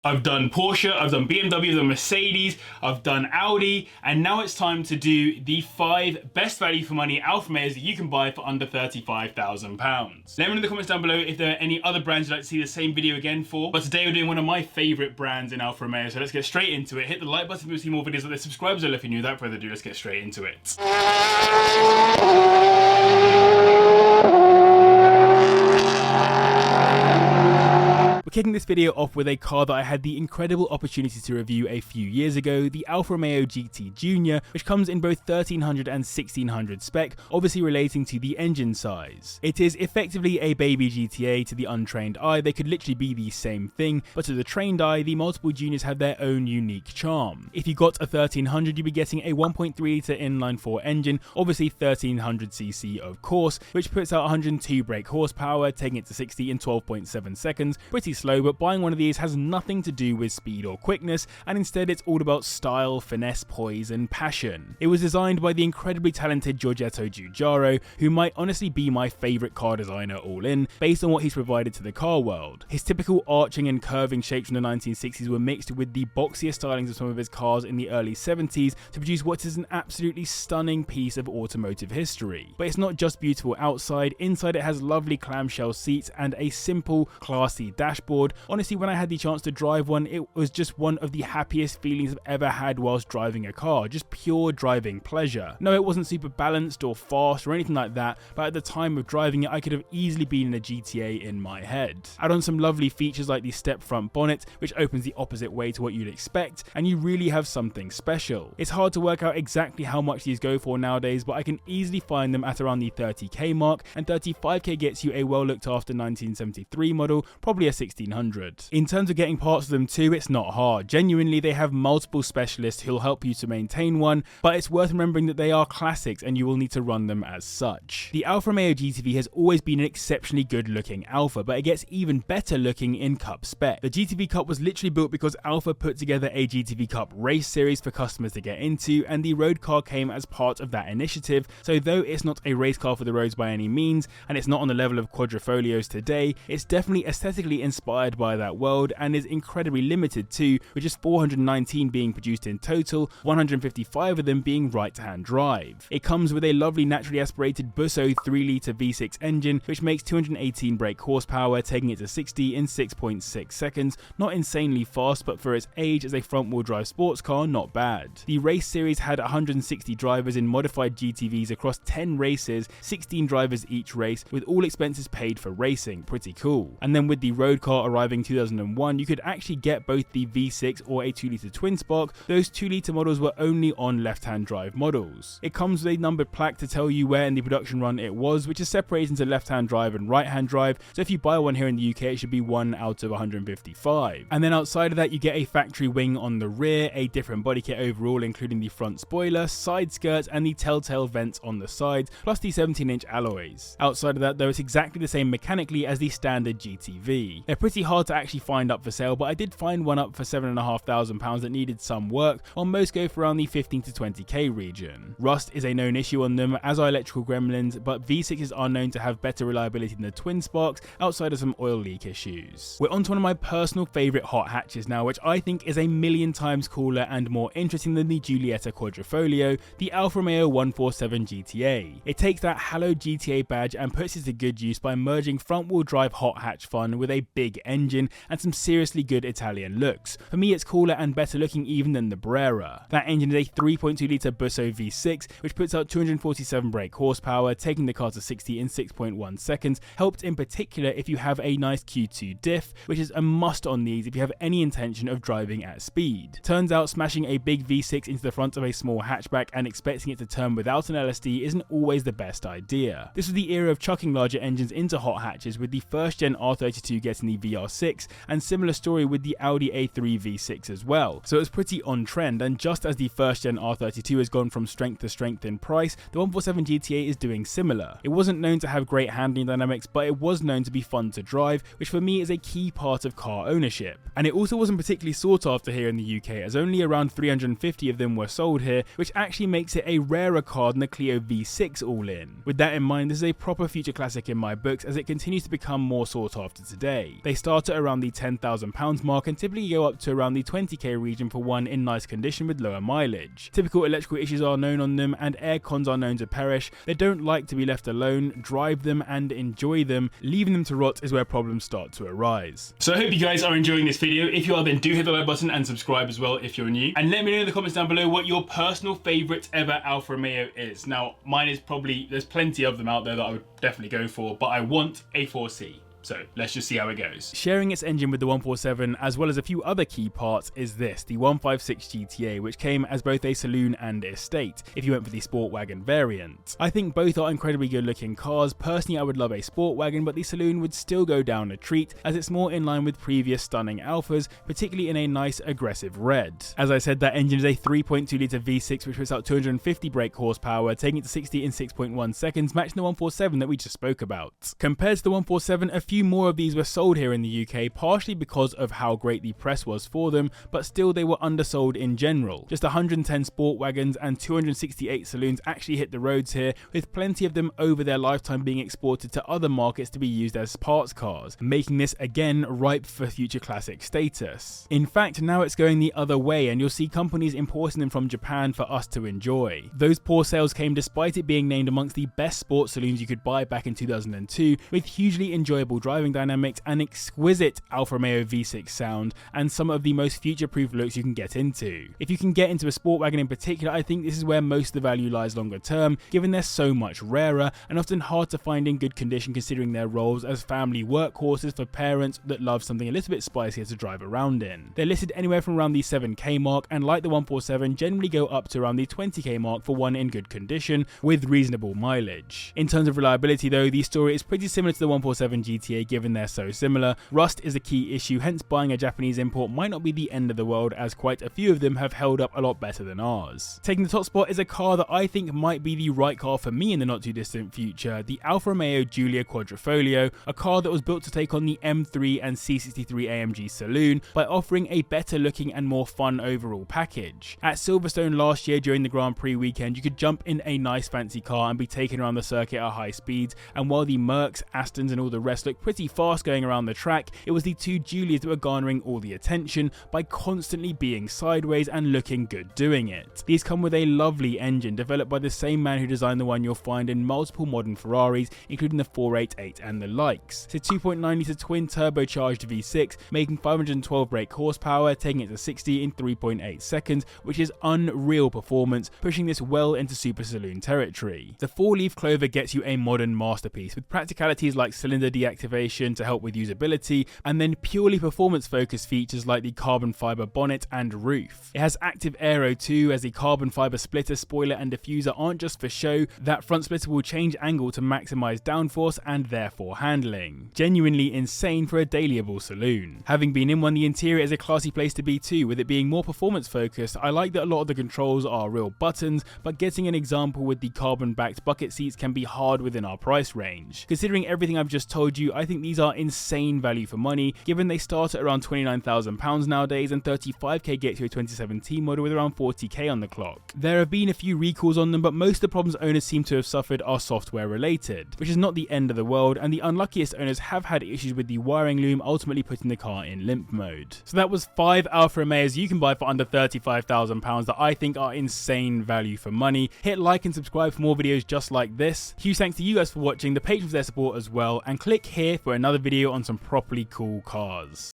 I've done Porsche, I've done BMW, I've done Mercedes, I've done Audi, and now it's time to do the 5 best value for money Alfa Romeos that you can buy for under £35,000. Let me know in the comments down below if there are any other brands you'd like to see the same video again for, but today we're doing one of my favourite brands in Alfa Romeo, so let's get straight into it. Hit the like button if you want to see more videos like this, subscribe as well if you're new. Without further ado, let's get straight into it. We're kicking this video off with a car that I had the incredible opportunity to review a few years ago, the Alfa Romeo GT Junior, which comes in both 1300 and 1600 spec, obviously relating to the engine size. It is effectively a baby GTA to the untrained eye. They could literally be the same thing, but to the trained eye, the multiple juniors have their own unique charm. If you got a 1300, you'd be getting a 1.3 litre inline-4 engine, obviously 1300cc of course, which puts out 102 brake horsepower, taking it to 60 in 12.7 seconds. Pretty slow, but buying one of these has nothing to do with speed or quickness, and instead it's all about style, finesse, poise, and passion. It was designed by the incredibly talented Giulia, who might honestly be my favourite car designer all in, based on what he's provided to the car world. His typical arching and curving shapes from the 1960s were mixed with the boxier stylings of some of his cars in the early 70s to produce what is an absolutely stunning piece of automotive history. But it's not just beautiful outside, inside it has lovely clamshell seats and a simple, classy dashboard. Honestly, when I had the chance to drive one, it was just one of the happiest feelings I've ever had whilst driving a car, just pure driving pleasure. No, it wasn't super balanced or fast or anything like that, but at the time of driving it, I could have easily been in a GTA in my head. Add on some lovely features like the step front bonnet, which opens the opposite way to what you'd expect, and you really have something special. It's hard to work out exactly how much these go for nowadays, but I can easily find them at around the 30k mark, and 35k gets you a well looked after 1973 model, probably a 1600. In terms of getting parts of them too, it's not hard. Genuinely, they have multiple specialists who'll help you to maintain one, but it's worth remembering that they are classics and you will need to run them as such. The Alfa Romeo GTV has always been an exceptionally good looking Alfa, but it gets even better looking in Cup spec. The GTV Cup was literally built because Alfa put together a GTV Cup race series for customers to get into, and the road car came as part of that initiative, so though it's not a race car for the roads by any means, and it's not on the level of Quadrifoglios today, it's definitely aesthetically inspired by that world and is incredibly limited too, with just 419 being produced in total, 155 of them being right-hand drive. It comes with a lovely naturally aspirated Busso 3-litre V6 engine, which makes 218 brake horsepower, taking it to 60 in 6.6 seconds. Not insanely fast, but for its age as a front-wheel drive sports car, not bad. The race series had 160 drivers in modified GTVs across 10 races, 16 drivers each race, with all expenses paid for racing. Pretty cool. And then with the road car arriving 2001, you could actually get both the V6 or a 2-litre twin spark. Those 2-litre models were only on left-hand drive models. It comes with a numbered plaque to tell you where in the production run it was, which is separated into left-hand drive and right-hand drive, so if you buy one here in the UK, it should be 1 out of 155. And then outside of that, you get a factory wing on the rear, a different body kit overall, including the front spoiler, side skirts, and the telltale vents on the sides, plus the 17-inch alloys. Outside of that, though, it's exactly the same mechanically as the standard GTV. They're pretty hard to actually find up for sale, but I did find one up for £7,500 that needed some work, while most go for around the 15 to 20k region. Rust is a known issue on them, as are electrical gremlins, but V6s are known to have better reliability than the twin sparks, outside of some oil leak issues. We're on to one of my personal favourite hot hatches now, which I think is a million times cooler and more interesting than the Giulia Quadrifoglio, the Alfa Romeo 147 GTA. It takes that hallowed GTA badge and puts it to good use by merging front-wheel drive hot hatch fun with a big engine and some seriously good Italian looks. For me, it's cooler and better looking even than the Brera. That engine is a 3.2 litre Busso V6, which puts out 247 brake horsepower, taking the car to 60 in 6.1 seconds, helped in particular if you have a nice Q2 diff, which is a must on these if you have any intention of driving at speed. Turns out smashing a big V6 into the front of a small hatchback and expecting it to turn without an LSD isn't always the best idea. This was the era of chucking larger engines into hot hatches, with the first gen R32 getting the VR6, and similar story with the Audi A3 V6 as well. So it was pretty on trend, and just as the first gen R32 has gone from strength to strength in price, the 147 GTA is doing similar. It wasn't known to have great handling dynamics, but it was known to be fun to drive, which for me is a key part of car ownership. And it also wasn't particularly sought after here in the UK, as only around 350 of them were sold here, which actually makes it a rarer car than the Clio V6 all in. With that in mind, this is a proper future classic in my books, as it continues to become more sought after today. They start at around the £10,000 mark and typically go up to around the 20k region for one in nice condition with lower mileage. Typical electrical issues are known on them and air cons are known to perish. They don't like to be left alone. Drive them and enjoy them. Leaving them to rot is where problems start to arise. So I hope you guys are enjoying this video. If you are, then do hit the like button and subscribe as well if you're new. And let me know in the comments down below what your personal favourite ever Alfa Romeo is. Now, mine is probably, there's plenty of them out there that I would definitely go for, but I want a 4C. So let's just see how it goes. Sharing its engine with the 147 as well as a few other key parts is this, the 156 GTA, which came as both a saloon and estate, if you went for the sport wagon variant. I think both are incredibly good looking cars. Personally, I would love a sport wagon, but the saloon would still go down a treat as it's more in line with previous stunning Alfas, particularly in a nice aggressive red. As I said, that engine is a 3.2 litre V6 which puts out 250 brake horsepower, taking it to 60 in 6.1 seconds, matching the 147 that we just spoke about. Compared to the 147, a few more of these were sold here in the UK, partially because of how great the press was for them, but still they were undersold in general. Just 110 sport wagons and 268 saloons actually hit the roads here, with plenty of them over their lifetime being exported to other markets to be used as parts cars, making this again ripe for future classic status. In fact, now it's going the other way and you'll see companies importing them from Japan for us to enjoy. Those poor sales came despite it being named amongst the best sports saloons you could buy back in 2002, with hugely enjoyable driving dynamics, an exquisite Alfa Romeo V6 sound, and some of the most future-proof looks you can get into. If you can get into a sport wagon in particular, I think this is where most of the value lies longer term, given they're so much rarer and often hard to find in good condition considering their roles as family workhorses for parents that love something a little bit spicier to drive around in. They're listed anywhere from around the 7k mark and, like the 147, generally go up to around the 20k mark for one in good condition with reasonable mileage. In terms of reliability though, the story is pretty similar to the 147 GTA given they're so similar. Rust is a key issue, hence buying a Japanese import might not be the end of the world as quite a few of them have held up a lot better than ours. Taking the top spot is a car that I think might be the right car for me in the not too distant future, the Alfa Romeo Giulia Quadrifoglio, a car that was built to take on the M3 and C63 AMG saloon by offering a better looking and more fun overall package. At Silverstone last year during the Grand Prix weekend, you could jump in a nice fancy car and be taken around the circuit at high speeds, and while the Mercs, Astons and all the rest look pretty fast going around the track, it was the two Giulias that were garnering all the attention by constantly being sideways and looking good doing it. These come with a lovely engine developed by the same man who designed the one you'll find in multiple modern Ferraris, including the 488 and the likes. It's a 2.9 litre twin turbocharged V6, making 512 brake horsepower, taking it to 60 in 3.8 seconds, which is unreal performance, pushing this well into super saloon territory. The 4-leaf clover gets you a modern masterpiece with practicalities like cylinder deactivation to help with usability, and then purely performance focused features like the carbon fibre bonnet and roof. It has active aero too, as the carbon fibre splitter, spoiler and diffuser aren't just for show. That front splitter will change angle to maximise downforce and therefore handling. Genuinely insane for a dailyable saloon. Having been in one, the interior is a classy place to be too, with it being more performance focused. I like that a lot of the controls are real buttons, but getting an example with the carbon backed bucket seats can be hard within our price range. Considering everything I've just told you, I think these are insane value for money, given they start at around £29,000 nowadays and 35k gets you a 2017 model with around 40k on the clock. There have been a few recalls on them, but most of the problems owners seem to have suffered are software related, which is not the end of the world, and the unluckiest owners have had issues with the wiring loom, ultimately putting the car in limp mode. So that was 5 Alfa Romeos you can buy for under £35,000 that I think are insane value for money. Hit like and subscribe for more videos just like this. Huge thanks to you guys for watching, the patrons for their support as well, and click here for another video on some properly cool cars.